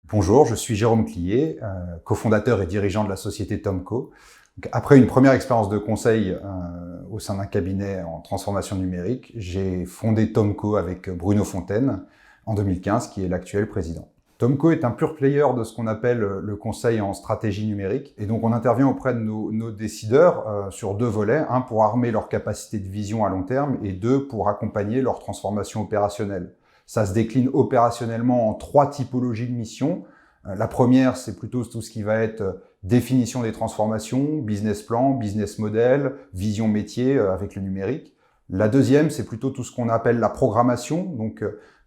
Bonjour, je suis Jérôme Clier, cofondateur et dirigeant de la société Tomco. Donc, après une première expérience de conseil au sein d'un cabinet en transformation numérique, j'ai fondé Tomco avec Bruno Fontaine en 2015, qui est l'actuel président. Tomco est un pure player de ce qu'on appelle le conseil en stratégie numérique. Et donc on intervient auprès de nos décideurs sur deux volets. Un, pour armer leur capacité de vision à long terme, et deux, pour accompagner leur transformation opérationnelle. Ça se décline opérationnellement en trois typologies de missions. La première, c'est plutôt tout ce qui va être définition des transformations, business plan, business model, vision métier avec le numérique. La deuxième, c'est plutôt tout ce qu'on appelle la programmation, donc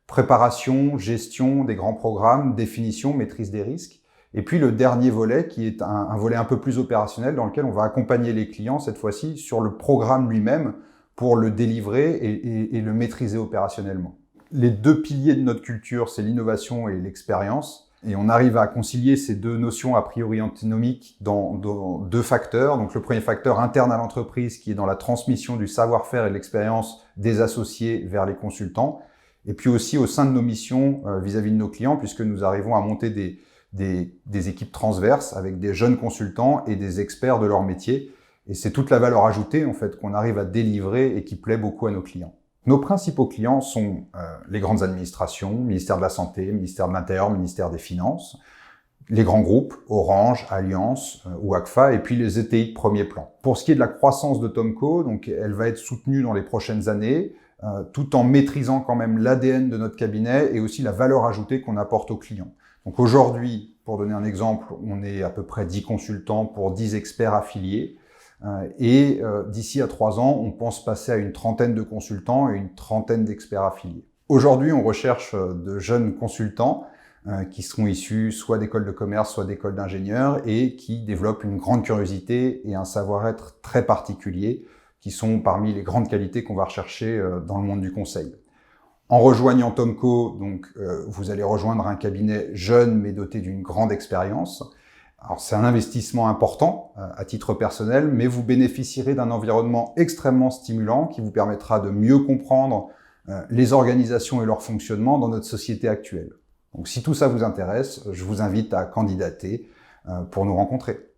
préparation, gestion des grands programmes, définition, maîtrise des risques. Et puis le dernier volet, qui est un volet un peu plus opérationnel, dans lequel on va accompagner les clients, cette fois-ci, sur le programme lui-même, pour le délivrer et le maîtriser opérationnellement. Les deux piliers de notre culture, c'est l'innovation et l'expérience. Et on arrive à concilier ces deux notions a priori antinomiques dans deux facteurs. Donc le premier facteur interne à l'entreprise, qui est dans la transmission du savoir-faire et de l'expérience des associés vers les consultants. Et puis aussi au sein de nos missions vis-à-vis de nos clients, puisque nous arrivons à monter des équipes transverses avec des jeunes consultants et des experts de leur métier. Et c'est toute la valeur ajoutée en fait qu'on arrive à délivrer et qui plaît beaucoup à nos clients. Nos principaux clients sont les grandes administrations, ministère de la Santé, ministère de l'Intérieur, ministère des Finances, les grands groupes, Orange, Allianz ou Agfa, et puis les ETI de premier plan. Pour ce qui est de la croissance de Tomco, donc elle va être soutenue dans les prochaines années, tout en maîtrisant quand même l'ADN de notre cabinet et aussi la valeur ajoutée qu'on apporte aux clients. Donc aujourd'hui, pour donner un exemple, on est à peu près 10 consultants pour 10 experts affiliés. Et d'ici à 3 ans, on pense passer à une trentaine de consultants et une trentaine d'experts affiliés. Aujourd'hui, on recherche de jeunes consultants qui seront issus soit d'écoles de commerce, soit d'écoles d'ingénieurs et qui développent une grande curiosité et un savoir-être très particulier qui sont parmi les grandes qualités qu'on va rechercher dans le monde du conseil. En rejoignant Tomco, donc, vous allez rejoindre un cabinet jeune mais doté d'une grande expérience. Alors c'est un investissement important à titre personnel, mais vous bénéficierez d'un environnement extrêmement stimulant qui vous permettra de mieux comprendre les organisations et leur fonctionnement dans notre société actuelle. Donc si tout ça vous intéresse, je vous invite à candidater pour nous rencontrer.